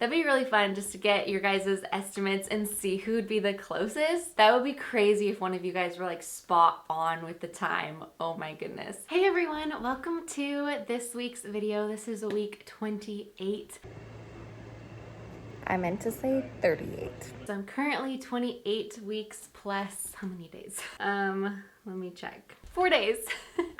That'd be really fun just to get your guys' estimates and see who would be the closest. That would be crazy if one of you guys were like spot on with the time. Oh my goodness. Hey everyone, welcome to this week's video. This is week 28. I meant to say 38. So I'm currently 28 weeks plus how many days? Let me check. 4 days.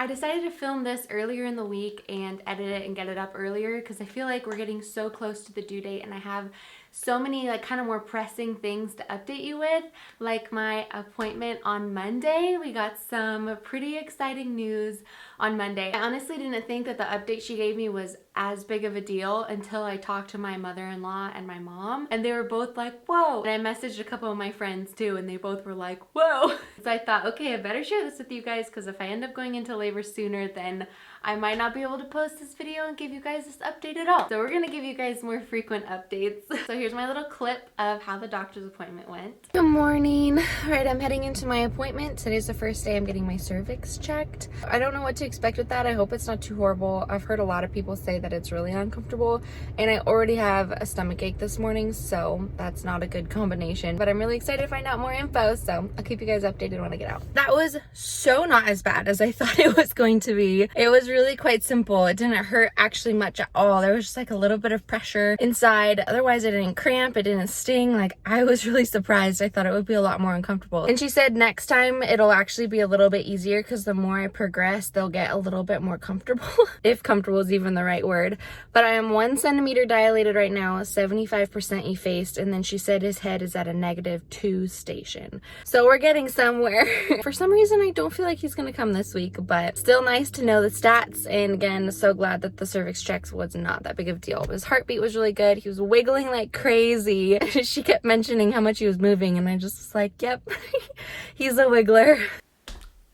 I decided to film this earlier in the week and edit it and get it up earlier because I feel like we're getting so close to the due date and I have so many like kind of more pressing things to update you with, like my appointment on Monday. We got some pretty exciting news on Monday. I honestly didn't think that the update she gave me was as big of a deal until I talked to my mother-in-law and my mom, and they were both like, whoa. And I messaged a couple of my friends too, and they both were like, whoa. So I thought, okay, I better share this with you guys because if I end up going into labor sooner, then I might not be able to post this video and give you guys this update at all. So we're gonna give you guys more frequent updates. So here's my little clip of how the doctor's appointment went. Good morning. All right, I'm heading into my appointment. Today's the first day I'm getting my cervix checked. I don't know what to expect with that. I hope it's not too horrible. I've heard a lot of people say that it's really uncomfortable, and I already have a stomach ache this morning, so that's not a good combination. But I'm really excited to find out more info, so I'll keep you guys updated when I get out. That was so not as bad as I thought it was going to be. It was really quite simple. It didn't hurt actually much at all. There was just like a little bit of pressure inside. Otherwise, it didn't cramp. It didn't sting. Like, I was really surprised. I thought it would be a lot more uncomfortable. And she said next time it'll actually be a little bit easier because the more I progress, they'll get a little bit more comfortable. If comfortable is even the right word. But I am 1 centimeter dilated right now, 75% effaced. And then she said his head is at a -2 station. So we're getting somewhere. For some reason, I don't feel like he's going to come this week, but still nice to know the stats. And again, so glad that the cervix checks was not that big of a deal. His heartbeat was really good. He was wiggling like crazy. She kept mentioning how much he was moving, and I just was like, yep, he's a wiggler.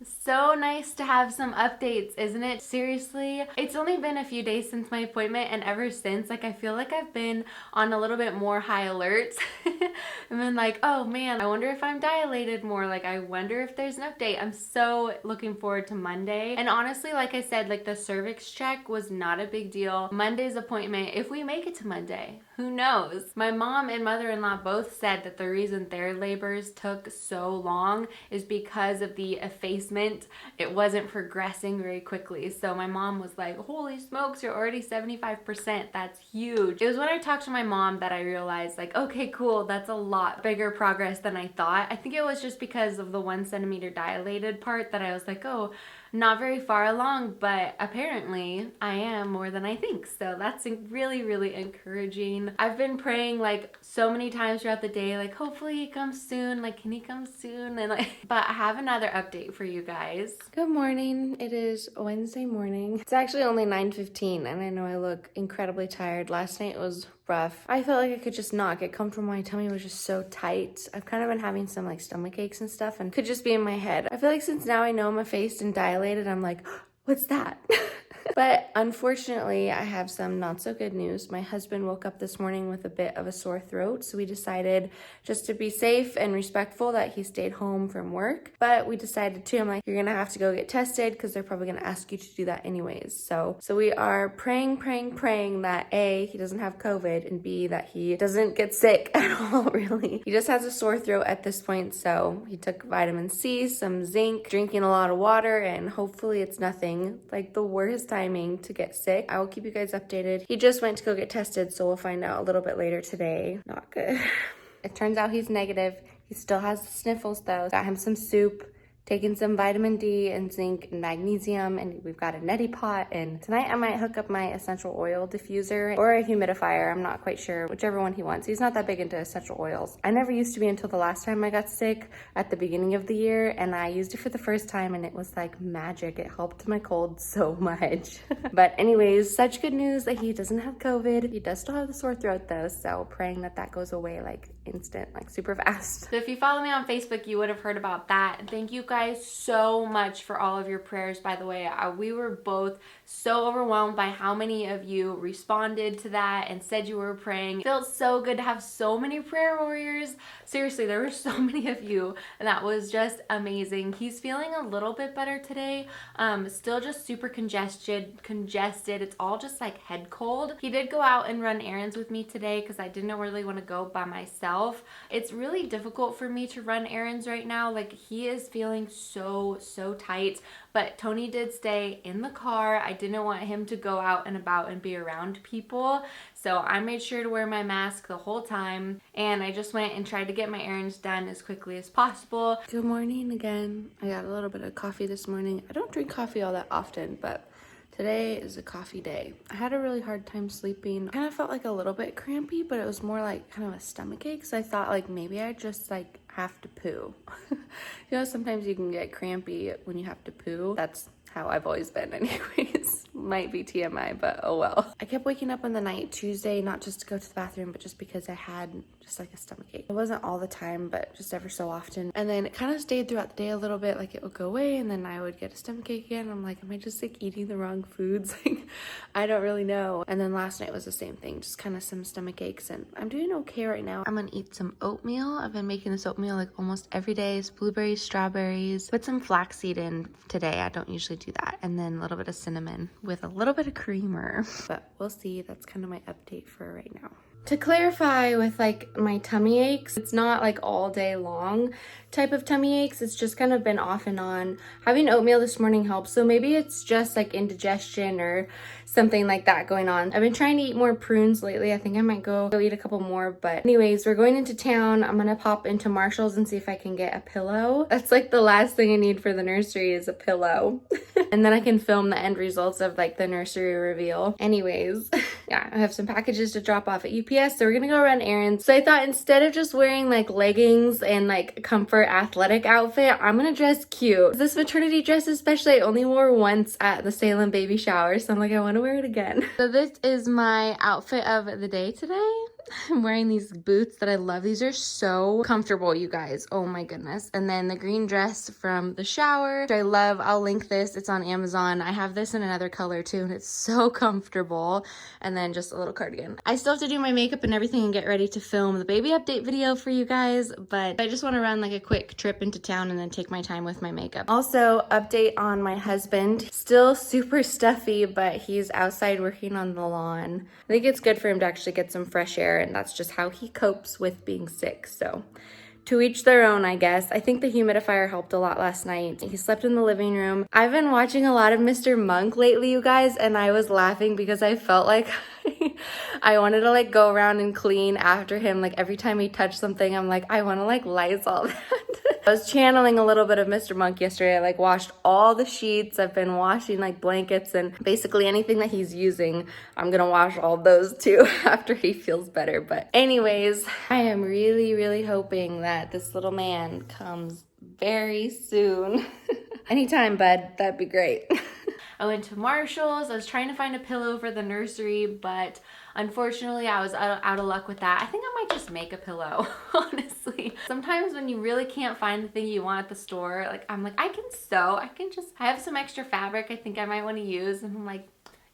So nice to have some updates, isn't it? Seriously, it's only been a few days since my appointment, and ever since, like, I feel like I've been on a little bit more high alert. I've been like, oh man, I wonder if I'm dilated more. Like, I wonder if there's an update. I'm so looking forward to Monday. And honestly, like I said, like the cervix check was not a big deal. Monday's appointment, if we make it to Monday, who knows? My mom and mother-in-law both said that the reason their labors took so long is because of the effacement. It wasn't progressing very quickly. So my mom was like, holy smokes, you're already 75%. That's huge. It was when I talked to my mom that I realized, like, okay, cool, that's a lot bigger progress than I thought. I think it was just because of the 1 centimeter dilated part that I was like, oh, not very far along, but apparently I am more than I think. So that's really, really encouraging. I've been praying like so many times throughout the day, like hopefully he comes soon, like can he come soon? And like, but I have another update for you guys. Good morning. It is Wednesday morning. It's actually only 9:15, and I know I look incredibly tired. Last night was rough. I felt like I could just not get comfortable. My tummy was just so tight. I've kind of been having some like stomach aches and stuff, and could just be in my head. I feel like since now I know I'm effaced and dilated, I'm like, what's that? But unfortunately, I have some not so good news. My husband woke up this morning with a bit of a sore throat, so we decided just to be safe and respectful that he stayed home from work. But we decided too, I'm like, you're gonna have to go get tested because they're probably gonna ask you to do that anyways. So we are praying that A, he doesn't have COVID, and B, that he doesn't get sick at all, really. He just has a sore throat at this point, so he took vitamin C, some zinc, drinking a lot of water, and hopefully it's nothing like the worst timing to get sick. I will keep you guys updated. He just went to go get tested, so we'll find out a little bit later today. Not good. It turns out he's negative. He still has the sniffles though. Got him some soup, taking some vitamin D and zinc and magnesium, and we've got a neti pot, and tonight I might hook up my essential oil diffuser or a humidifier. I'm not quite sure, whichever one he wants. He's not that big into essential oils. I never used to be until the last time I got sick at the beginning of the year, and I used it for the first time, and it was like magic. It helped my cold so much. But anyways, such good news that he doesn't have COVID. He does still have the sore throat though, so praying that that goes away like instant, like super fast. So if you follow me on Facebook, you would have heard about that. Thank you guys guys so much for all of your prayers, by the way. We were both so overwhelmed by how many of you responded to that and said you were praying. It felt so good to have so many prayer warriors. Seriously, there were so many of you, and that was just amazing. He's feeling a little bit better today. Still just super congested. It's all just like head cold. He did go out and run errands with me today because I didn't really want to go by myself. It's really difficult for me to run errands right now. Like, he is feeling so tight, but Tony did stay in the car. I didn't want him to go out and about and be around people, so I made sure to wear my mask the whole time, and I just went and tried to get my errands done as quickly as possible. Good morning again. I got a little bit of coffee this morning. I don't drink coffee all that often, but today is a coffee day. I had a really hard time sleeping. I kind of felt like a little bit crampy, but it was more like kind of a stomach ache. So I thought like maybe I just like have to poo. You know, sometimes you can get crampy when you have to poo. That's how I've always been anyways. Might be TMI, but oh well. I kept waking up in the night Tuesday, not just to go to the bathroom, but just because I had just like a stomach ache. It wasn't all the time, but just ever so often. And then it kind of stayed throughout the day a little bit, like it would go away and then I would get a stomach ache again. I'm like, am I just like eating the wrong foods? Like, I don't really know. And then last night was the same thing, just kind of some stomach aches, and I'm doing okay right now. I'm gonna eat some oatmeal. I've been making this oatmeal like almost every day. It's blueberries, strawberries, put some flaxseed in today. I don't usually do that. And then a little bit of cinnamon with a little bit of creamer, but we'll see. That's kind of my update for right now. To clarify with like my tummy aches, it's not like all day long type of tummy aches. It's just kind of been off and on. Having oatmeal this morning helps. So maybe it's just like indigestion or something like that going on. I've been trying to eat more prunes lately. I think I might go eat a couple more. But anyways, we're going into town. I'm gonna pop into Marshall's and see if I can get a pillow. That's like the last thing I need for the nursery is a pillow. And then I can film the end results of like the nursery reveal. Anyways, yeah, I have some packages to drop off at UPS, so we're gonna go run errands. So I thought instead of just wearing like leggings and like comfort athletic outfit, I'm gonna dress cute. This maternity dress especially, I only wore once at the Salem baby shower, so I'm like, I wanna wear it again. So this is my outfit of the day today. I'm wearing these boots that I love. These are so comfortable, you guys. Oh my goodness. And then the green dress from the shower, which I love. I'll link this. It's on Amazon. I have this in another color too, and it's so comfortable. And then just a little cardigan. I still have to do my makeup and everything and get ready to film the baby update video for you guys, but I just want to run like a quick trip into town and then take my time with my makeup. Also, update on my husband. Still super stuffy, but he's outside working on the lawn. I think it's good for him to actually get some fresh air, and that's just how he copes with being sick. So to each their own, I guess. I think the humidifier helped a lot last night. He slept in the living room. I've been watching a lot of Mr. Monk lately, you guys, and I was laughing because I felt like I wanted to like go around and clean after him. Like every time he touched something, I'm like, I want to like Lysol that. I was channeling a little bit of Mr. Monk yesterday. I like washed all the sheets. I've been washing like blankets and basically anything that he's using. I'm gonna wash all those too after he feels better. But anyways, I am really hoping that this little man comes very soon. Anytime, bud, that'd be great. I went to Marshall's. I was trying to find a pillow for the nursery, but unfortunately I was out of luck with that. I think I might just make a pillow, honestly. Sometimes when you really can't find the thing you want at the store, like I'm like, I can sew. I have some extra fabric I think I might want to use, and I'm like,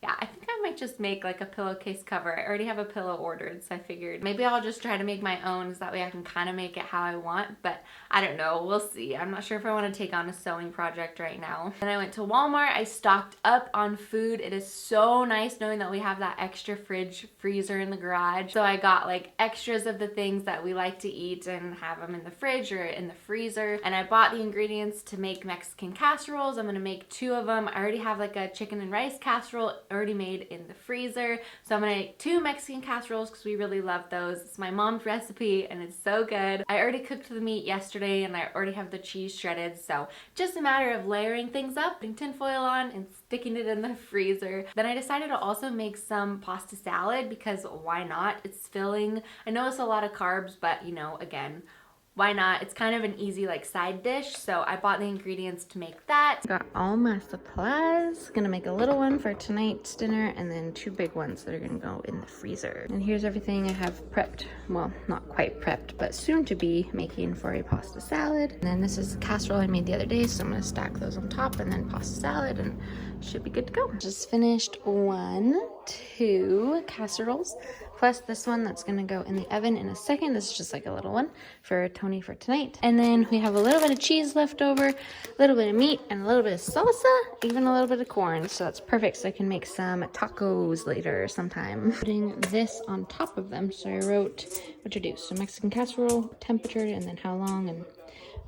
yeah, I think I might just make like a pillowcase cover. I already have a pillow ordered, so I figured maybe I'll just try to make my own, so that way I can kind of make it how I want, but I don't know, we'll see. I'm not sure if I want to take on a sewing project right now. Then I went to Walmart. I stocked up on food. It is so nice knowing that we have that extra freezer in the garage. So I got like extras of the things that we like to eat and have them in the fridge or in the freezer. And I bought the ingredients to make Mexican casseroles. I'm gonna make 2 of them. I already have like a chicken and rice casserole already made in the freezer. So I'm gonna make 2 Mexican casseroles because we really love those. It's my mom's recipe and it's so good. I already cooked the meat yesterday and I already have the cheese shredded. So just a matter of layering things up, putting tin foil on and sticking it in the freezer. Then I decided to also make some pasta salad because why not? It's filling. I know it's a lot of carbs, but you know, again, why not? It's kind of an easy like side dish, so I bought the ingredients to make that. Got all my supplies. Gonna make a little one for tonight's dinner and then 2 big ones that are gonna go in the freezer. And here's everything I have prepped. Well, not quite prepped, but soon to be making for a pasta salad. And then this is a casserole I made the other day, so I'm gonna stack those on top and then pasta salad and should be good to go. Just finished 2 casseroles, plus this one that's gonna go in the oven in a second. This is just like a little one for Tony for tonight. And then we have a little bit of cheese left over, a little bit of meat, and a little bit of salsa, even a little bit of corn. So that's perfect, so I can make some tacos later sometime. Putting this on top of them, so I wrote what to do. So Mexican casserole, temperature, and then how long, and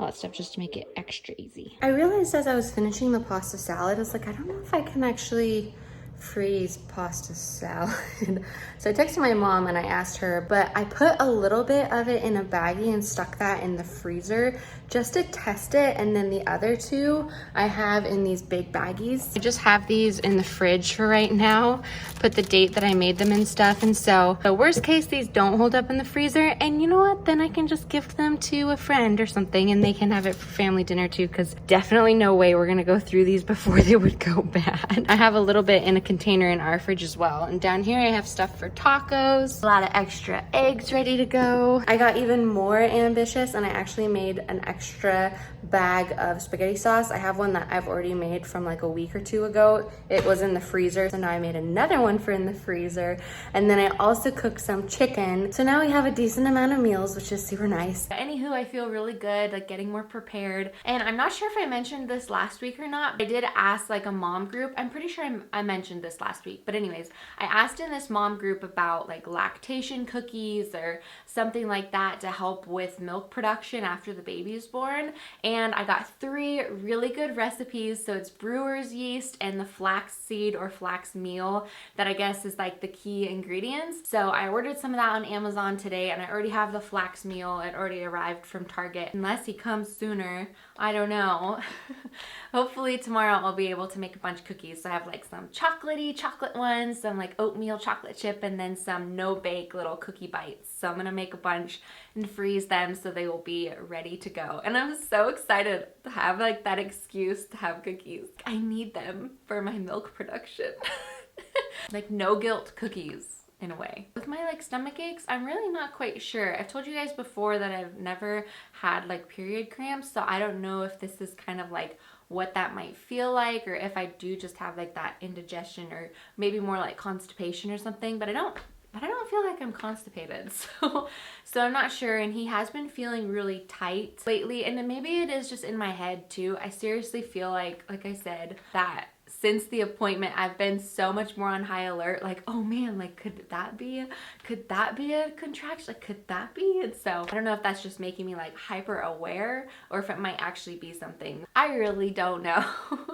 all that stuff just to make it extra easy. I realized as I was finishing the pasta salad, I was like, I don't know if I can actually freeze pasta salad. So I texted my mom and I asked her, but I put a little bit of it in a baggie and stuck that in the freezer just to test it. And then the other 2 I have in these big baggies. I just have these in the fridge for right now, put the date that I made them and stuff. And so the worst case, these don't hold up in the freezer. And you know what? Then I can just gift them to a friend or something and they can have it for family dinner too, because definitely no way we're gonna go through these before they would go bad. I have a little bit in a container in our fridge as well. And down here I have stuff for tacos, a lot of extra eggs ready to go. I got even more ambitious and I actually made an extra bag of spaghetti sauce. I have one that I've already made from like a week or 2 ago. It was in the freezer, so now I made another one for in the freezer. And then I also cooked some chicken. So now we have a decent amount of meals, which is super nice. Anywho, I feel really good, like getting more prepared. And I'm not sure if I mentioned this last week or not. I did ask like a mom group. I'm pretty sure I mentioned this last week. But anyways, I asked in this mom group about like lactation cookies or something like that to help with milk production after the baby is born. And I got 3 really good recipes. So it's brewer's yeast and the flax seed or flax meal that I guess is like the key ingredients. So I ordered some of that on Amazon today and I already have the flax meal. It already arrived from Target. Unless he comes sooner, I don't know. Hopefully tomorrow I'll be able to make a bunch of cookies. So I have like some chocolatey chocolate ones, some like oatmeal chocolate chip, and then some no bake little cookie bites. So I'm gonna make a bunch and freeze them so they will be ready to go. And I'm so excited to have like that excuse to have cookies. I need them for my milk production. Like no guilt cookies. In a way. With my like stomach aches, I'm really not quite sure. I've told you guys before that I've never had like period cramps, so I don't know if this is kind of like what that might feel like, or if I do just have like that indigestion or maybe more like constipation or something, but I don't feel like I'm constipated, so I'm not sure. And he has been feeling really tight lately, and then maybe it is just in my head too. I seriously feel like I said, that since the appointment I've been so much more on high alert, like, oh man, like could that be a contraction, like could that be? And so I don't know if that's just making me like hyper aware or if it might actually be something. I really don't know.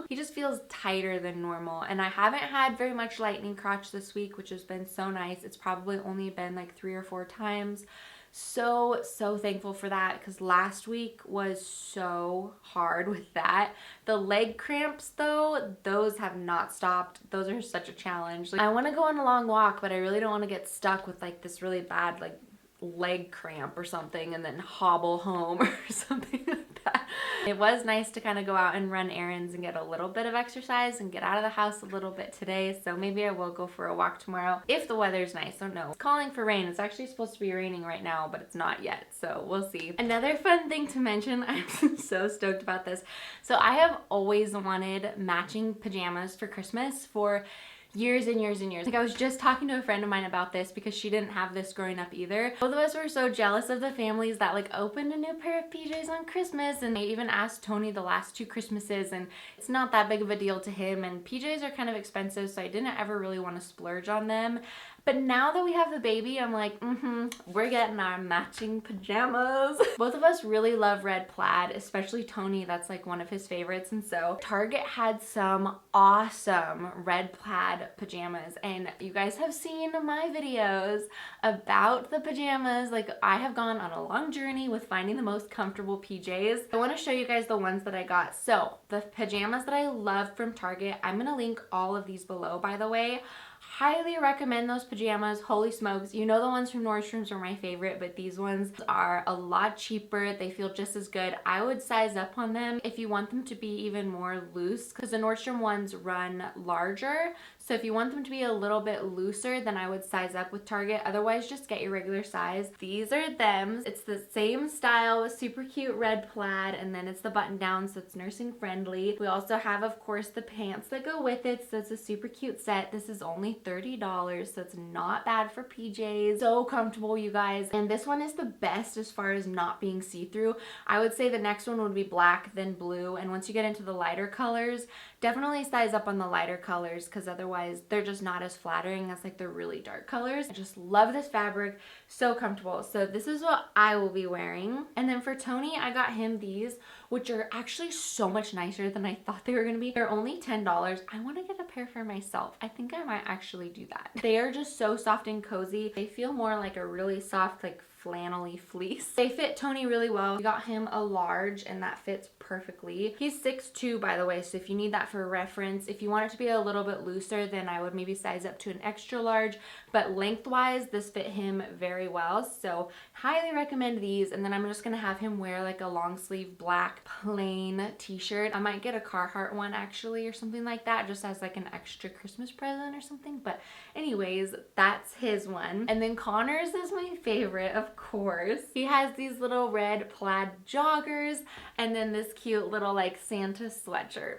He just feels tighter than normal, and I haven't had very much lightning crotch this week, which has been so nice. It's probably only been like 3 or 4 times. So thankful for that, because last week was so hard with that. The leg cramps though, those have not stopped. Those are such a challenge. Like, I want to go on a long walk, but I really don't want to get stuck with like this really bad like leg cramp or something and then hobble home or something like that. It was nice to kind of go out and run errands and get a little bit of exercise and get out of the house a little bit today, so maybe I will go for a walk tomorrow if the weather's nice. I don't know. It's calling for rain. It's actually supposed to be raining right now, but it's not yet, so we'll see. Another fun thing to mention, I'm so stoked about this. So I have always wanted matching pajamas for Christmas for years and years and years. Like, I was just talking to a friend of mine about this because she didn't have this growing up either. Both of us were so jealous of the families that like opened a new pair of PJs on Christmas, and I even asked Tony the last 2 Christmases, and it's not that big of a deal to him, and PJs are kind of expensive, so I didn't ever really want to splurge on them. But now that we have the baby, I'm like, we're getting our matching pajamas. Both of us really love red plaid, especially Tony. That's like one of his favorites. And so Target had some awesome red plaid pajamas, and you guys have seen my videos about the pajamas. Like, I have gone on a long journey with finding the most comfortable PJs. I want to show you guys the ones that I got. So the pajamas that I love from Target, I'm gonna link all of these below, by the way. highly recommend those pajamas. Holy smokes. You know the ones from Nordstrom's are my favorite, but these ones are a lot cheaper. They feel just as good. I would size up on them if you want them to be even more loose, because the Nordstrom ones run larger. So if you want them to be a little bit looser, then I would size up with Target. Otherwise, just get your regular size. These are them. It's the same style with super cute red plaid, and then it's the button down, so it's nursing friendly. We also have, of course, the pants that go with it, so it's a super cute set. This is only $30, so it's not bad for PJs. So comfortable, you guys. And this one is the best as far as not being see-through. I would say the next one would be black, then blue, and once you get into the lighter colors, definitely size up on the lighter colors, because otherwise they're just not as flattering as like the really dark colors. I just love this fabric, so comfortable. So this is what I will be wearing. And then for Tony, I got him these, which are actually so much nicer than I thought they were gonna be. They're only $10. I wanna get a pair for myself. I think I might actually do that. They are just so soft and cozy. They feel more like a really soft, like flannelly fleece. They fit Tony really well. We got him a large and that fits perfectly. He's 6'2", by the way, so if you need that for reference, if you want it to be a little bit looser, then I would maybe size up to an extra large, but lengthwise this fit him very well, so highly recommend these. And then I'm just gonna have him wear like a long sleeve black plain t-shirt. I might get a Carhartt one actually or something like that, just as like an extra Christmas present or something. But anyways, that's his one. And then Connor's is my favorite, of course. He has these little red plaid joggers and then this cute little like Santa sweatshirt.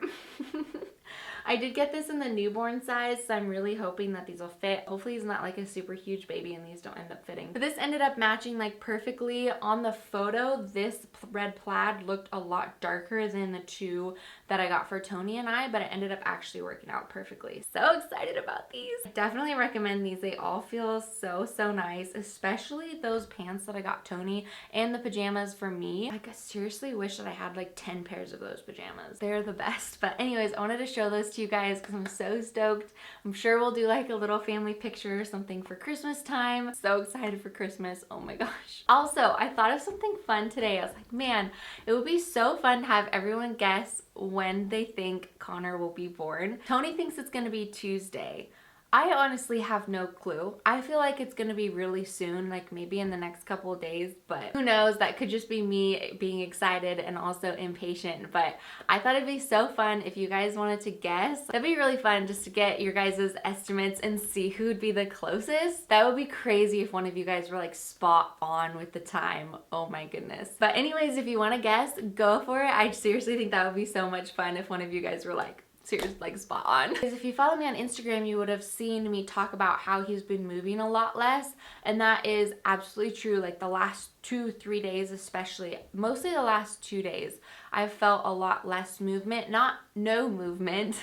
I did get this in the newborn size, so I'm really hoping that these will fit. Hopefully he's not like a super huge baby and these don't end up fitting. But this ended up matching like perfectly. On the photo, this red plaid looked a lot darker than the two that I got for Tony and I, but it ended up actually working out perfectly. So excited about these. I definitely recommend these. They all feel so, so nice, especially those pants that I got Tony and the pajamas for me. Like, I seriously wish that I had like 10 pairs of those pajamas. They're the best. But anyways, I wanted to show those to you guys because I'm so stoked. I'm sure we'll do like a little family picture or something for Christmas time. So excited for Christmas. Oh my gosh. Also, I thought of something fun today. I was like, man, it would be so fun to have everyone guess when they think Connor will be born. Tony thinks it's gonna be Tuesday. I honestly have no clue. I feel like it's gonna be really soon, like maybe in the next couple of days, but who knows? That could just be me being excited and also impatient. But I thought it'd be so fun if you guys wanted to guess. That'd be really fun just to get your guys' estimates and see who would be the closest. That would be crazy if one of you guys were like spot on with the time. Oh my goodness. But anyways, if you wanna guess, go for it. I seriously think that would be so much fun if one of you guys were like, seriously, like spot on. Because if you follow me on Instagram, you would have seen me talk about how he's been moving a lot less, and that is absolutely true. Like the last 2-3 days, especially, mostly the last 2 days, I've felt a lot less movement. Not no movement.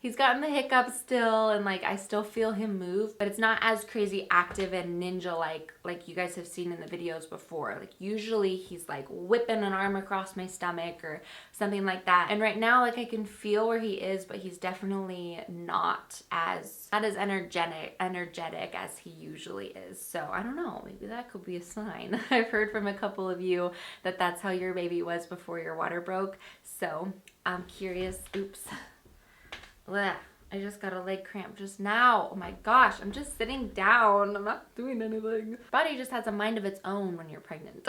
He's gotten the hiccups still, and like I still feel him move, but it's not as crazy active and ninja like you guys have seen in the videos before. Like usually he's like whipping an arm across my stomach or something like that. And right now, like I can feel where he is, but he's definitely not as energetic as he usually is. So I don't know, maybe that could be a sign. I've heard from a couple of you that that's how your baby was before your water broke. So I'm curious. Oops. Blech. I just got a leg cramp just now. Oh my gosh, I'm just sitting down. I'm not doing anything. Body just has a mind of its own when you're pregnant.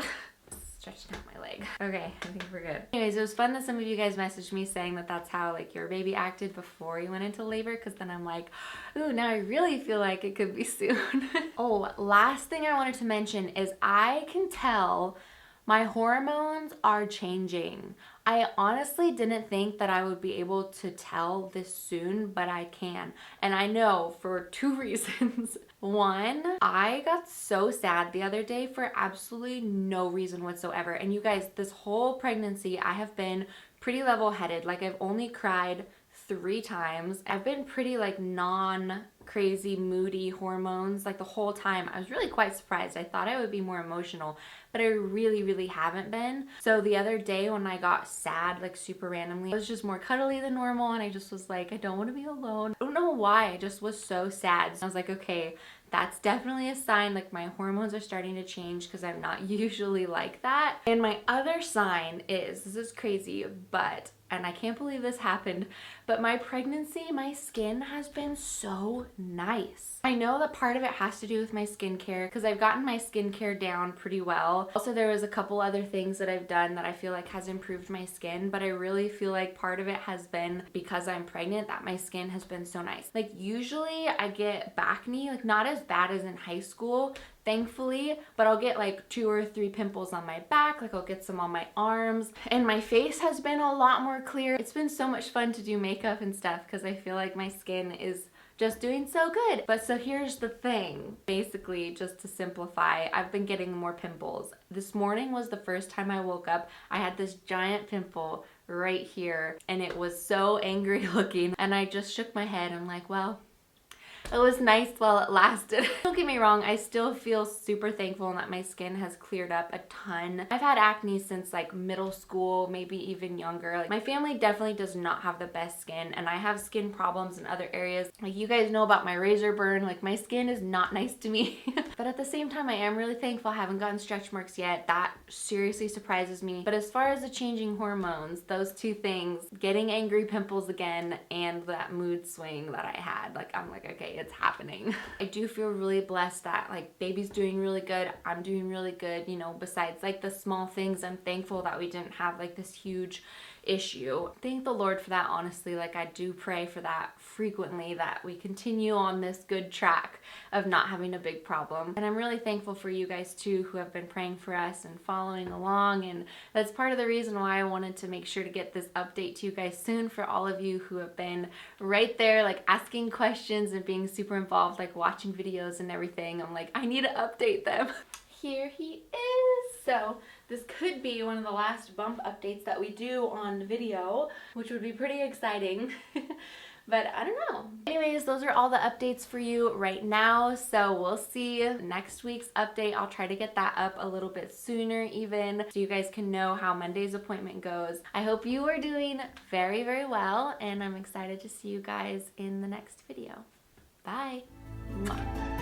Stretching out my leg. Okay, I think we're good. Anyways, it was fun that some of you guys messaged me saying that that's how like your baby acted before you went into labor, because then I'm like, ooh, now I really feel like it could be soon. Oh, last thing I wanted to mention is I can tell my hormones are changing. I honestly didn't think that I would be able to tell this soon, but I can. And I know for 2 reasons. One, I got so sad the other day for absolutely no reason whatsoever. And you guys, this whole pregnancy, I have been pretty level-headed. Like I've only cried 3 times. I've been pretty like non-crazy moody hormones like the whole time. I was really quite surprised. I thought I would be more emotional, but I really haven't been. So the other day when I got sad like super randomly, I was just more cuddly than normal, and I just was like, I don't want to be alone. I don't know why, I just was so sad. So I was like, okay, that's definitely a sign like my hormones are starting to change, because I'm not usually like that. And my other sign is, this is crazy, but and I can't believe this happened, but my pregnancy, my skin has been so nice. I know that part of it has to do with my skincare because I've gotten my skincare down pretty well. Also, there was a couple other things that I've done that I feel like has improved my skin, but I really feel like part of it has been because I'm pregnant that my skin has been so nice. Like usually I get acne, like not as bad as in high school, thankfully, but I'll get like 2 or 3 pimples on my back, like I'll get some on my arms, and my face has been a lot more clear. It's been so much fun to do makeup and stuff because I feel like my skin is just doing so good. But so here's the thing, basically, just to simplify, I've been getting more pimples. This morning was the first time I woke up. I had this giant pimple right here and it was so angry looking, and I just shook my head. I'm like, well, it was nice while it lasted. Don't get me wrong, I still feel super thankful that my skin has cleared up a ton. I've had acne since like middle school, maybe even younger. Like my family definitely does not have the best skin, and I have skin problems in other areas. Like you guys know about my razor burn, like my skin is not nice to me. But at the same time, I am really thankful I haven't gotten stretch marks yet. That seriously surprises me. But as far as the changing hormones, those two things, getting angry pimples again and that mood swing that I had, like I'm like, okay, it's happening. I do feel really blessed that like baby's doing really good, I'm doing really good, you know, besides like the small things. I'm thankful that we didn't have like this huge issue. Thank the Lord for that, honestly. Like I do pray for that frequently, that we continue on this good track of not having a big problem. And I'm really thankful for you guys too who have been praying for us and following along, and that's part of the reason why I wanted to make sure to get this update to you guys soon, for all of you who have been right there like asking questions and being super involved, like watching videos and everything. I'm like, I need to update them. Here he is. So this could be one of the last bump updates that we do on video, which would be pretty exciting. But I don't know. Anyways, those are all the updates for you right now. So we'll see next week's update. I'll try to get that up a little bit sooner even, so you guys can know how Monday's appointment goes. I hope you are doing very, very well, and I'm excited to see you guys in the next video. Bye. Mwah.